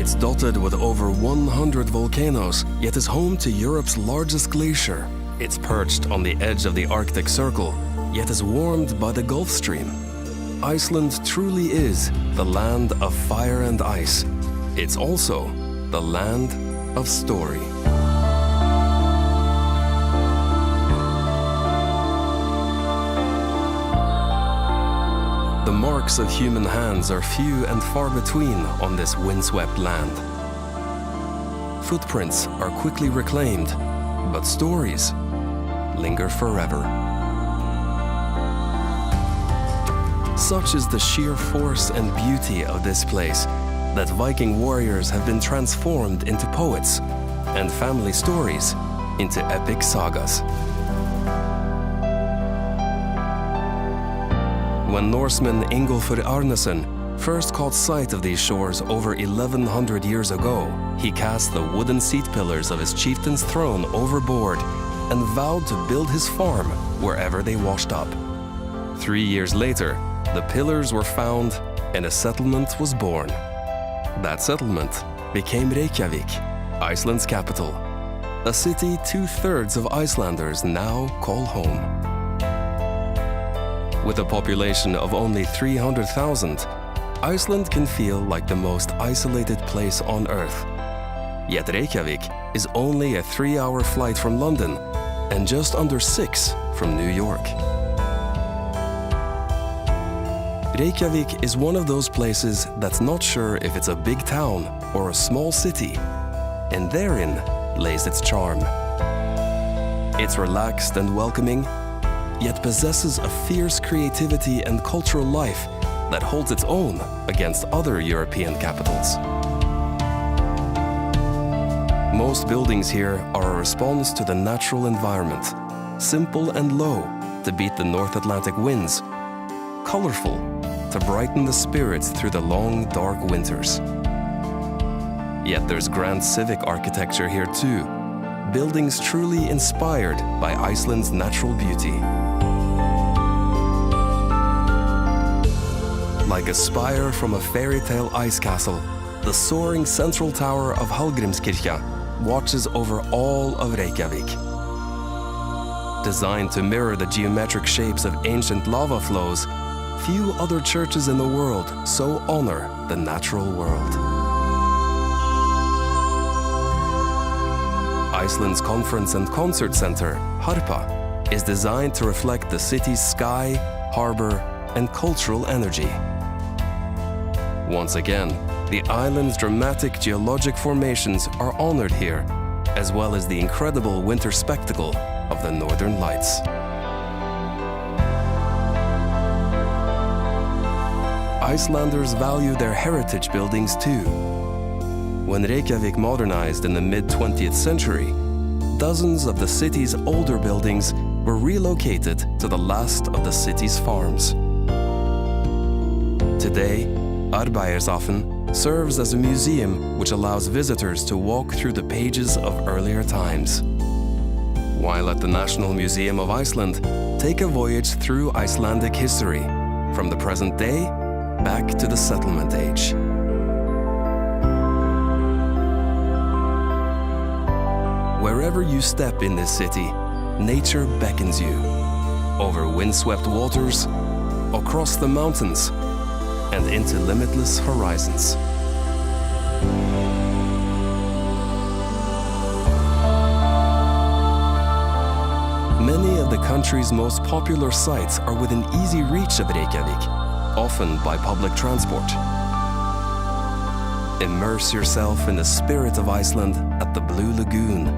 It's dotted with over 100 volcanoes, yet is home to Europe's largest glacier. It's perched on the edge of the Arctic Circle, yet is warmed by the Gulf Stream. Iceland truly is the land of fire and ice. It's also the land of story. The marks of human hands are few and far between on this windswept land. Footprints are quickly reclaimed, but stories linger forever. Such is the sheer force and beauty of this place that Viking warriors have been transformed into poets and family stories into epic sagas. When Norseman Ingolfur Arnesen first caught sight of these shores over 1100 years ago, he cast the wooden seat pillars of his chieftain's throne overboard and vowed to build his farm wherever they washed up. 3 years later, the pillars were found and a settlement was born. That settlement became Reykjavik, Iceland's capital, a city 2/3 of Icelanders now call home. With a population of only 300,000, Iceland can feel like the most isolated place on Earth. Yet Reykjavik is only a 3-hour flight from London and just under 6 from New York. Reykjavik is one of those places that's not sure if it's a big town or a small city, and therein lays its charm. It's relaxed and welcoming, yet possesses a fierce creativity and cultural life that holds its own against other European capitals. Most buildings here are a response to the natural environment, simple and low to beat the North Atlantic winds, colorful to brighten the spirits through the long, dark winters. Yet there's grand civic architecture here too, buildings truly inspired by Iceland's natural beauty. Like a spire from a fairy tale ice castle, the soaring central tower of Hallgrímskirkja watches over all of Reykjavik. Designed to mirror the geometric shapes of ancient lava flows, few other churches in the world so honor the natural world. Iceland's conference and concert center, Harpa, is designed to reflect the city's sky, harbor, and cultural energy. Once again, the island's dramatic geologic formations are honored here, as well as the incredible winter spectacle of the Northern Lights. Icelanders value their heritage buildings too. When Reykjavik modernized in the mid-20th century, dozens of the city's older buildings were relocated to the last of the city's farms. Today, Arbeiðarsáttr serves as a museum which allows visitors to walk through the pages of earlier times. While at the National Museum of Iceland, take a voyage through Icelandic history, from the present day back to the settlement age. Wherever you step in this city, nature beckons you, over windswept waters, across the mountains, and into limitless horizons. Many of the country's most popular sites are within easy reach of Reykjavik, often by public transport. Immerse yourself in the spirit of Iceland at the Blue Lagoon.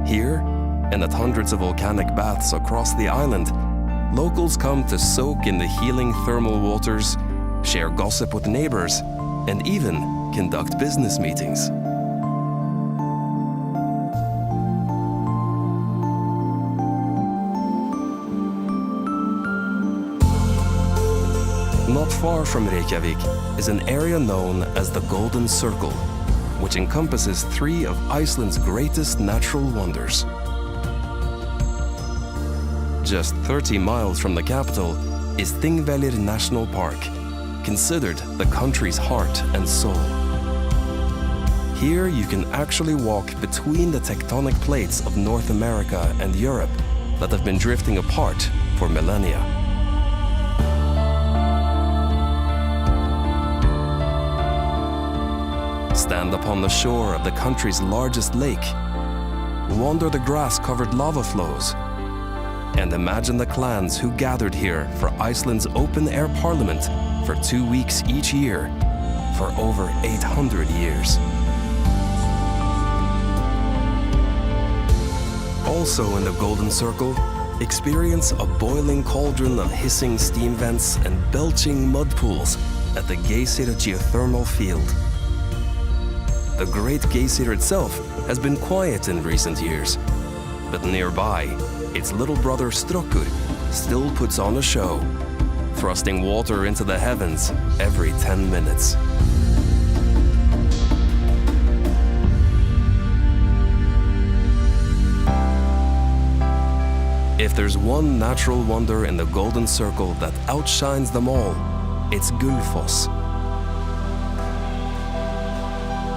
Here, and at hundreds of volcanic baths across the island, locals come to soak in the healing thermal waters, share gossip with neighbors, and even conduct business meetings. Not far from Reykjavik is an area known as the Golden Circle, which encompasses 3 of Iceland's greatest natural wonders. Just 30 miles from the capital is Thingvellir National Park, considered the country's heart and soul. Here you can actually walk between the tectonic plates of North America and Europe that have been drifting apart for millennia. Stand upon the shore of the country's largest lake, wander the grass-covered lava flows, and imagine the clans who gathered here for Iceland's open-air parliament for 2 weeks each year for over 800 years. Also in the Golden Circle, experience a boiling cauldron of hissing steam vents and belching mud pools at the Geysir geothermal field. The Great Geysir itself has been quiet in recent years, but nearby, its little brother Strokkur still puts on a show, thrusting water into the heavens every 10 minutes. If there's one natural wonder in the Golden Circle that outshines them all, it's Gullfoss.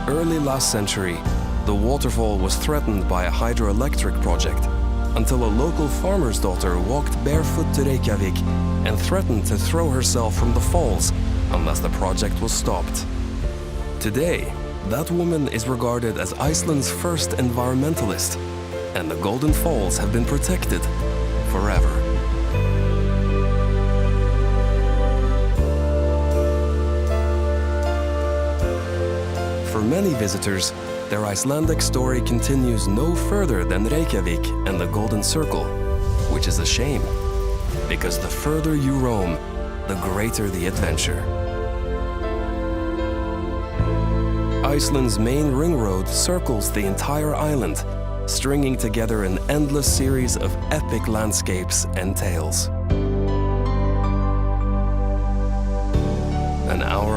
Early last century, the waterfall was threatened by a hydroelectric project until a local farmer's daughter walked barefoot to Reykjavik and threatened to throw herself from the falls unless the project was stopped. Today, that woman is regarded as Iceland's first environmentalist, and the Golden Falls have been protected forever. For many visitors, their Icelandic story continues no further than Reykjavik and the Golden Circle, which is a shame, because the further you roam, the greater the adventure. Iceland's main ring road circles the entire island, stringing together an endless series of epic landscapes and tales. An hour